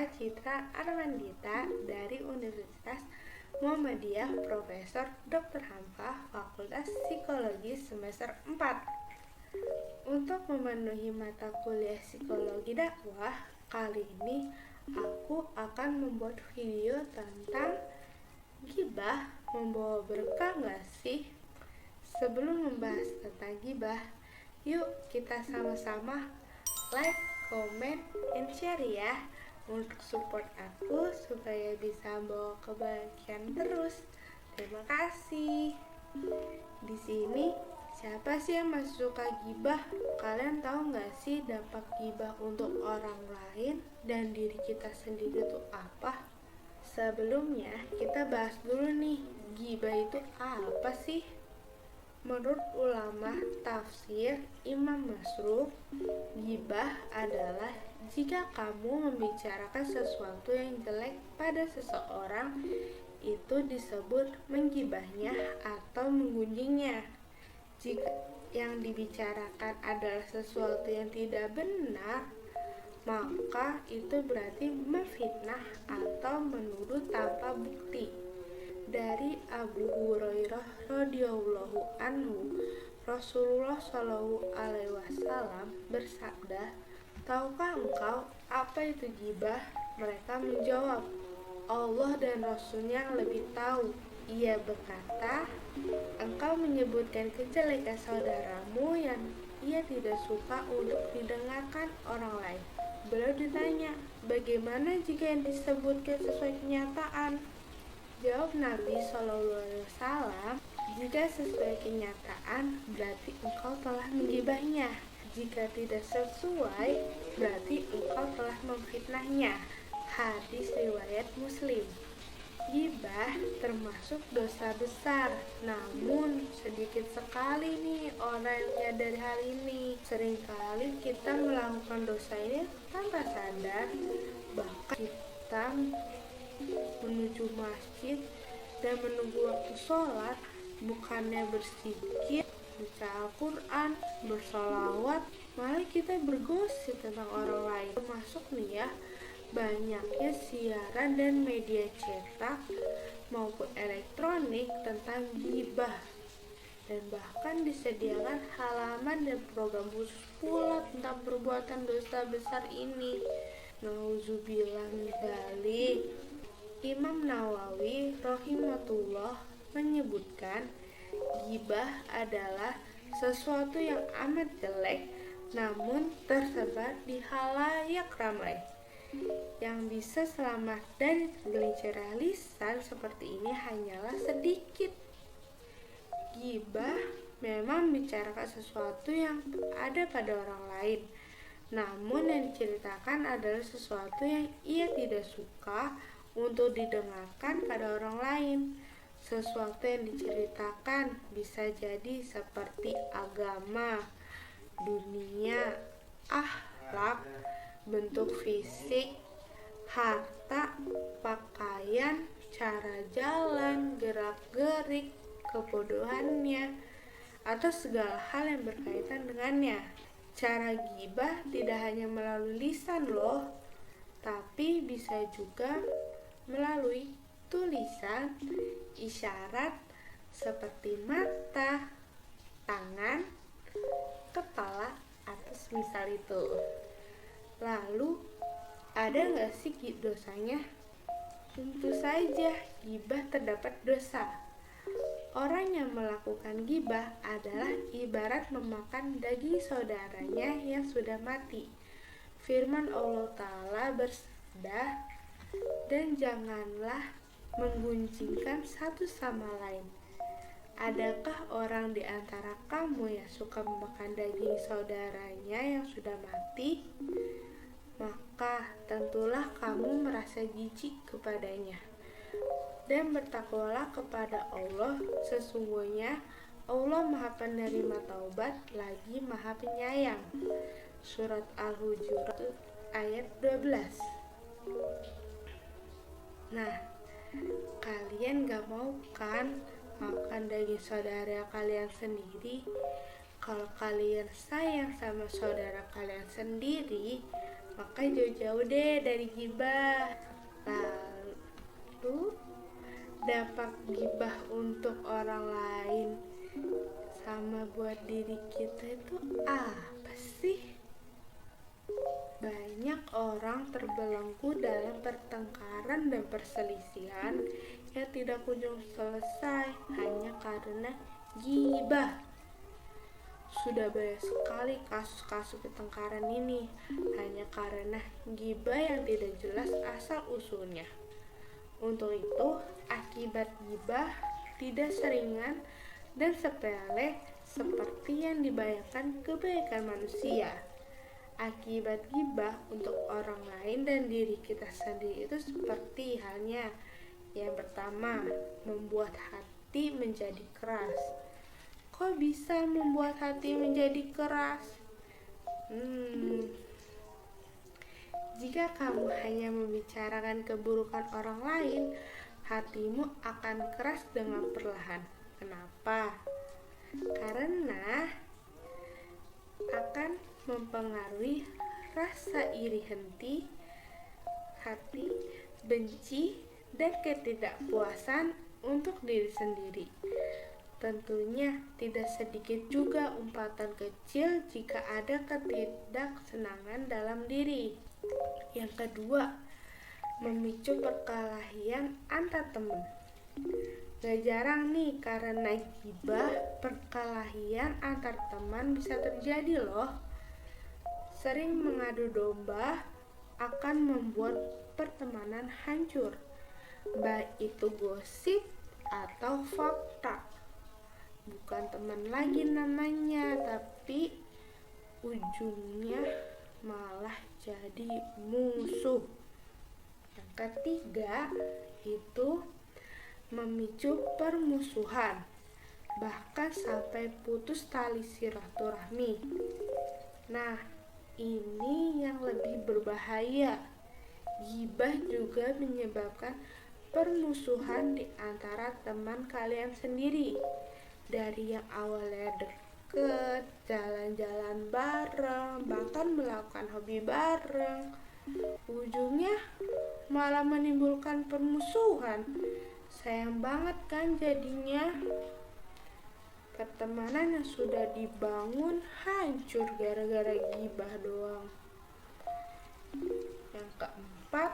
saya Citra Armandita dari Universitas Muhammadiyah Profesor Dr. Hamka Fakultas Psikologi semester 4. Untuk memenuhi mata kuliah Psikologi Dakwah, kali ini aku akan membuat video tentang gibah membawa berkah nggak sih? Sebelum membahas tentang gibah, yuk kita sama-sama like, comment, and share ya untuk support aku supaya bisa bawa kebahagiaan terus. Terima kasih. Di sini siapa sih yang masih suka gibah? Kalian tahu nggak sih dampak gibah untuk orang lain dan diri kita sendiri itu apa? Sebelumnya kita bahas dulu nih, gibah itu apa sih? Menurut ulama tafsir Imam Masruf, gibah adalah jika kamu membicarakan sesuatu yang jelek pada seseorang, itu disebut menggibahnya atau menggunjingnya. Jika yang dibicarakan adalah sesuatu yang tidak benar, maka itu berarti memfitnah atau menuduh tanpa bukti. Dari Abu Hurairah radhiyallahu anhu, Rasulullah shallallahu alaihi wasallam bersabda, "Tahukah engkau apa itu gibah?" Mereka menjawab, "Allah dan Rasulnya yang lebih tahu." Ia berkata, "Engkau menyebutkan kejelekan saudaramu yang ia tidak suka untuk didengarkan orang lain." Beliau ditanya, "Bagaimana jika yang disebutkan sesuai kenyataan?" Jawab Nabi SAW, "Jika sesuai kenyataan, berarti engkau telah menggibahnya. Jika tidak sesuai, berarti engkau telah memfitnahnya." Hadis riwayat Muslim. Gibah termasuk dosa besar, namun sedikit sekali nih orang yang menyadari hal ini. Seringkali kita melakukan dosa ini tanpa sadar, bahkan kita menuju masjid dan menunggu waktu sholat, bukannya berzikir, baca Al-Quran, bersolawat, malah kita bergosip tentang orang lain. Termasuk nih ya, banyaknya siaran dan media cetak maupun elektronik tentang gibah, dan bahkan disediakan halaman dan program khusus pula tentang perbuatan dosa besar ini. Nauzubillah min dzalik. Imam Nawawi rahimahullah menyebutkan gibah adalah sesuatu yang amat jelek namun tersebar di halayak ramai. Yang bisa selamat dari tergelincirnya lisan seperti ini hanyalah sedikit. Gibah memang membicarakan sesuatu yang ada pada orang lain, namun yang diceritakan adalah sesuatu yang ia tidak suka untuk didengarkan pada orang lain. Sesuatu yang diceritakan bisa jadi seperti agama, dunia, akhlak, bentuk fisik, harta, pakaian, cara jalan, gerak-gerik, kebodohannya, atau segala hal yang berkaitan dengannya. Cara gibah tidak hanya melalui lisan loh, tapi bisa juga melalui tulisan, isyarat seperti mata, tangan, kepala, atau semisal itu. Lalu, ada nggak sih dosanya? Tentu saja, gibah terdapat dosa. Orang yang melakukan gibah adalah ibarat memakan daging saudaranya yang sudah mati. Firman Allah Ta'ala bersabda, "Dan janganlah menggunjingkan satu sama lain." Adakah orang di antara kamu yang suka memakan daging saudaranya yang sudah mati? Maka tentulah kamu merasa jijik kepadanya. Dan bertakwalah kepada Allah, sesungguhnya Allah Maha Penerima Taubat lagi Maha Penyayang. Surat Al-Hujurat ayat 12. Nah, kalian gak mau kan makan daging saudara kalian sendiri? Kalau kalian sayang sama saudara kalian sendiri, Maka jauh-jauh deh dari gibah. Lalu dampak gibah untuk orang lain sama buat diri kita itu apa sih? Banyak orang terbelenggu dalam pertengkaran dan perselisihan yang tidak kunjung selesai hanya karena gibah. Sudah banyak sekali kasus-kasus pertengkaran ini hanya karena gibah yang tidak jelas asal-usulnya. Untuk itu, akibat gibah tidak seringan dan sepele seperti yang dibayangkan kebanyakan manusia. Akibat gibah untuk orang lain dan diri kita sendiri itu seperti halnya yang pertama, membuat hati menjadi keras. Kok bisa membuat hati menjadi keras? Jika kamu hanya membicarakan keburukan orang lain, hatimu akan keras dengan perlahan. Kenapa? Karena akan mempengaruhi rasa iri hati, benci, dan ketidakpuasan untuk diri sendiri. Tentunya tidak sedikit juga umpatan kecil jika ada ketidaksenangan dalam diri. Yang kedua, memicu perkelahian antar teman. Gak jarang nih karena gibah, perkelahian antar teman bisa terjadi loh. Sering mengadu domba akan membuat pertemanan hancur, baik itu gosip atau fakta. Bukan teman lagi namanya, tapi ujungnya malah jadi musuh. Yang ketiga itu memicu permusuhan, bahkan sampai putus tali silaturahmi. Nah, ini yang lebih berbahaya. Gibah juga menyebabkan permusuhan di antara teman kalian sendiri. Dari yang awalnya deket, jalan-jalan bareng, bahkan melakukan hobi bareng, ujungnya malah menimbulkan permusuhan. Sayang banget kan jadinya. Pertemanan yang sudah dibangun hancur gara-gara gibah doang. Yang keempat,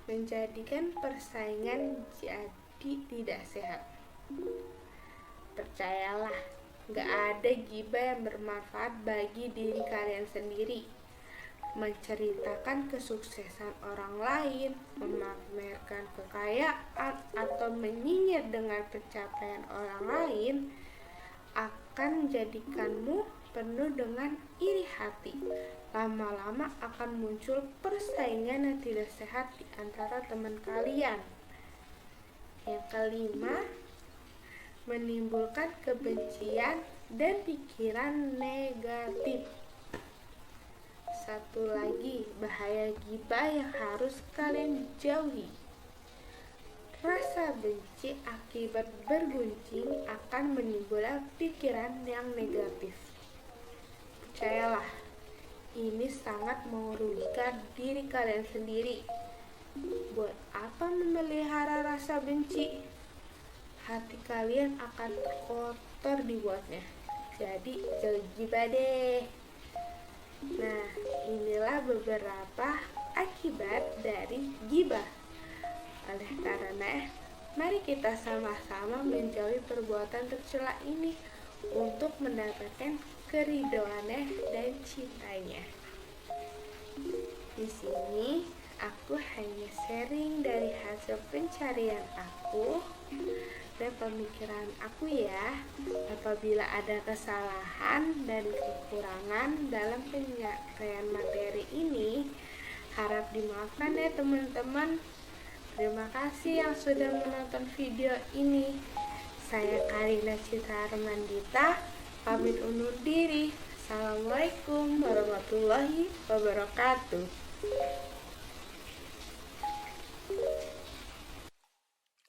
menjadikan persaingan jadi tidak sehat. Percayalah, gak ada gibah yang bermanfaat bagi diri kalian sendiri. Menceritakan kesuksesan orang lain, memamerkan kekayaan, atau menyinyir dengan pencapaian orang lain akan menjadikanmu penuh dengan iri hati. Lama-lama akan muncul persaingan yang tidak sehat di antara teman kalian. Yang kelima, menimbulkan kebencian dan pikiran negatif. Satu lagi bahaya gibah yang harus kalian jauhi. Rasa benci akibat bergunjing akan menimbulkan pikiran yang negatif. Percayalah, ini sangat merugikan diri kalian sendiri. Buat apa memelihara rasa benci? Hati kalian akan kotor dibuatnya. Jadi jauh gibah deh. Nah, inilah beberapa akibat dari gibah. Oleh karena, mari kita sama-sama menjauhi perbuatan tercela ini untuk mendapatkan keridhoannya dan cintanya. Di sini aku hanya sharing dari hasil pencarian aku dan pemikiran aku ya. Apabila ada kesalahan dan kekurangan dalam penyampaian materi ini, harap dimaafkan ya teman-teman. Terima kasih yang sudah menonton video ini. Saya Karina Citra Armandita, pamit undur diri. Assalamualaikum warahmatullahi wabarakatuh.